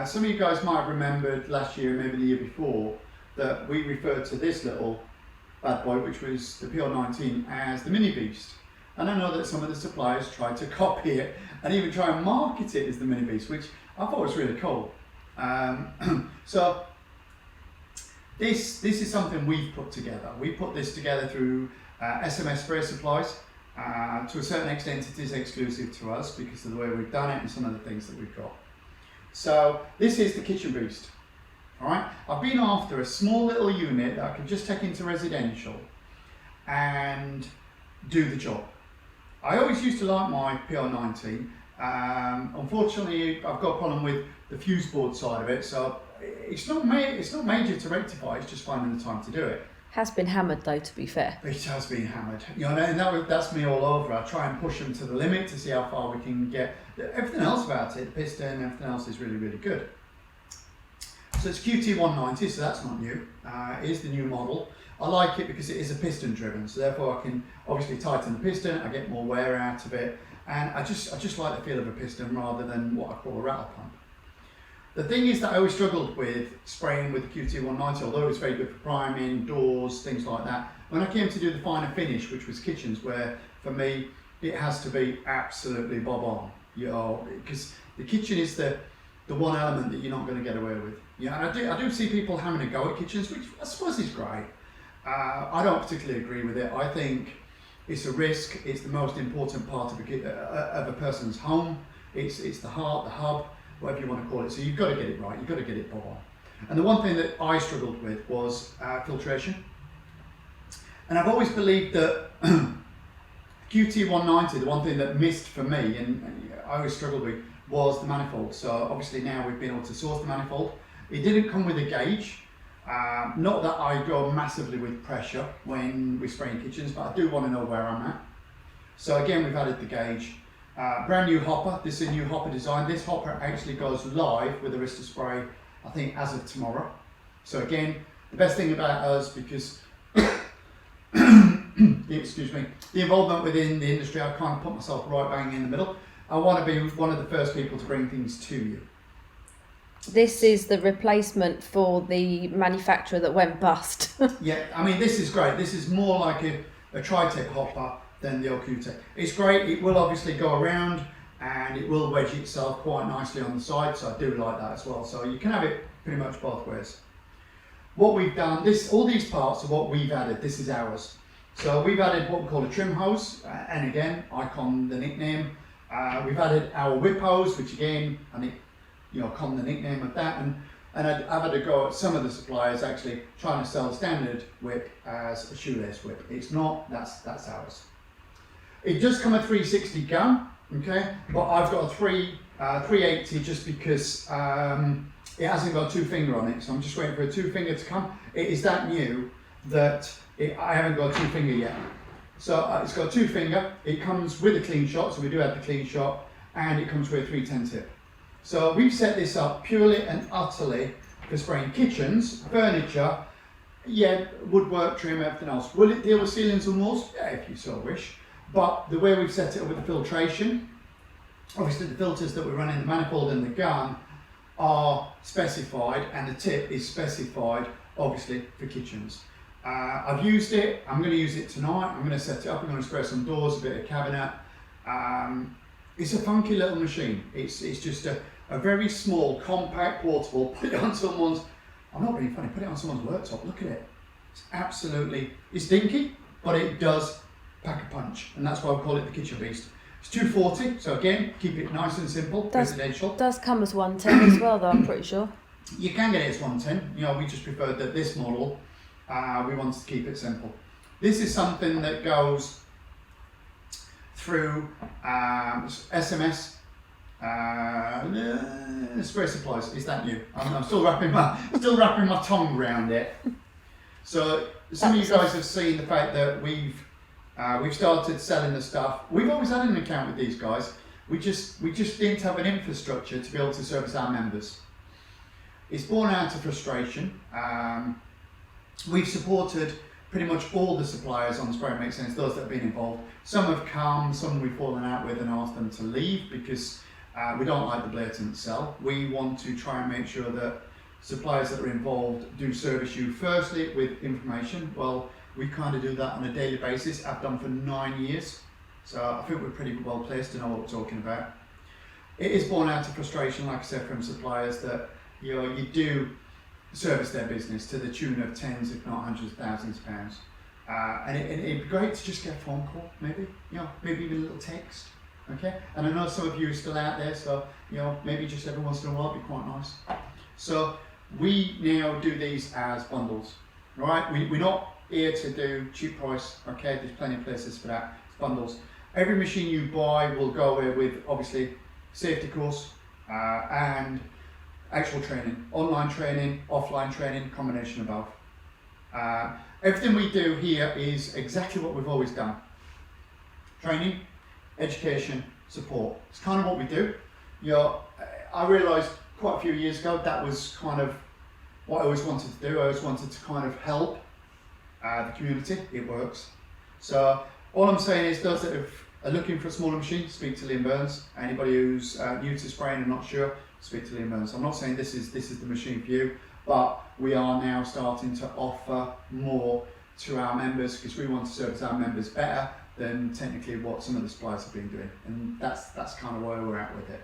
Some of you guys might have remembered last year, maybe the year before, that we referred to this little bad boy, which was the PR19, as the mini beast. And I know that some of the suppliers tried to copy it and even try and market it as the mini beast, which I thought was really cool. So this is something we've put together. We put this together through SMS spray supplies. To a certain extent it is exclusive to us because of the way we've done it and some of the things that we've got. So this is the kitchen beast. Alright, I've been after a small little unit that I can just take into residential and do the job. I always used to like my PR19. Unfortunately, I've got a problem with the fuse board side of it, so it's not major to rectify, it's just finding the time to do it. Has been hammered though, to be fair. It has been hammered. You know, and that's me all over. I try and push them to the limit to see how far we can get. Everything else about it, the piston, everything else is really, really good. So it's QT190, so that's not new. It is the new model. I like it because it is a piston driven, so therefore I can obviously tighten the piston, I get more wear out of it, and I just like the feel of a piston rather than what I call a rattle pump. The thing is that I always struggled with spraying with the QT190, although it's very good for priming, doors, things like that. When I came to do the finer finish, which was kitchens, where for me it has to be absolutely bob on, you know, because the kitchen is the one element that you're not going to get away with. Yeah, and I do see people having a go at kitchens, which I suppose is great. I don't particularly agree with it. I think it's a risk. It's the most important part of a person's home. It's the heart, the hub, whatever you want to call it. So you've got to get it right. You've got to get it bob on. And the one thing that I struggled with was filtration. And I've always believed that QT190, the one thing that missed for me, and I always struggled with, was the manifold. So obviously now we've been able to source the manifold. It didn't come with a gauge. Not that I go massively with pressure when we're spraying kitchens, but I do want to know where I'm at. So again, we've added the gauge. Brand new hopper. This is a new hopper design. This hopper actually goes live with Arista spray, I think, as of tomorrow. So again, the best thing about us, because excuse me, the involvement within the industry, I kind of put myself right bang in the middle. I want to be one of the first people to bring things to you. This is the replacement for the manufacturer that went bust. Yeah, I mean, this is great. This is more like a Tritech hopper than the old Q-Tech. It's great. It will obviously go around and it will wedge itself quite nicely on the side, so I do like that as well. So you can have it pretty much both ways. What we've done, all these parts are what we've added. This is ours. So we've added what we call a trim hose, and again, Icon the nickname. We've added our whip hose, which again, I think, you know, con the nickname of that, and I've had to go at some of the suppliers actually trying to sell the standard whip as a shoelace whip. It's not, that's ours. It does come a 360 gun, okay, but I've got a 380 just because it hasn't got a 2-finger on it, so I'm just waiting for a 2-finger to come. It is that new that I haven't got a 2-finger yet. So it's got a 2-finger, it comes with a clean shot, so we do have the clean shot, and it comes with a 310 tip. So we've set this up purely and utterly for spraying kitchens, furniture, yeah, woodwork, trim, everything else. Will it deal with ceilings and walls? Yeah, if you so wish. But the way we've set it up with the filtration, obviously the filters that we run in the manifold and the gun are specified, and the tip is specified, obviously, for kitchens. I've used it, I'm going to use it tonight, I'm going to set it up, I'm going to spray some doors, a bit of cabinet. It's a funky little machine. It's just a very small, compact, portable, put it on someone's, I'm not being funny, put it on someone's worktop, look at it. It's absolutely, it's dinky, but it does pack a punch, and that's why we call it the kitchen beast. It's 240, so again, keep it nice and simple, residential. Does come as 110 as well though, I'm pretty sure. You can get it as 110, you know, we just preferred that this model, we wanted to keep it simple. This is something that goes through SMS, spray supplies. Is that new? I'm still wrapping my tongue around it. So some of you guys have seen the fact that we've started selling the stuff. We've always had an account with these guys. We just didn't have an infrastructure to be able to service our members. It's born out of frustration. We've supported pretty much all the suppliers on the Spray Makes Sense, those that have been involved. Some have come, some we've fallen out with and asked them to leave because We don't like the blatant sell. We want to try and make sure that suppliers that are involved do service you firstly with information. Well, we kind of do that on a daily basis. I've done for 9 years, so I think we're pretty well placed to know what we're talking about. It is born out of frustration, like I said, from suppliers that you do service their business to the tune of tens, if not hundreds of thousands of pounds. And it'd be great to just get a phone call, maybe, maybe even a little text, okay? And I know some of you are still out there, so, maybe just every once in a while would be quite nice. So we now do these as bundles, all right? We're not here to do cheap price, okay? There's plenty of places for that. It's bundles. Every machine you buy will go away with, obviously, safety course and actual training, online training, offline training, combination of both. Everything we do here is exactly what we've always done. Training, education, support. It's kind of what we do. I realised quite a few years ago that was kind of what I always wanted to do. I always wanted to kind of help the community. It works. So all I'm saying is those that are looking for a smaller machine, speak to Liam Burns. Anybody who's new to spraying and not sure, speak to Liam Burns. I'm not saying this is the machine for you, but we are now starting to offer more to our members because we want to service our members better than technically what some of the suppliers have been doing, and that's kind of where we're at with it.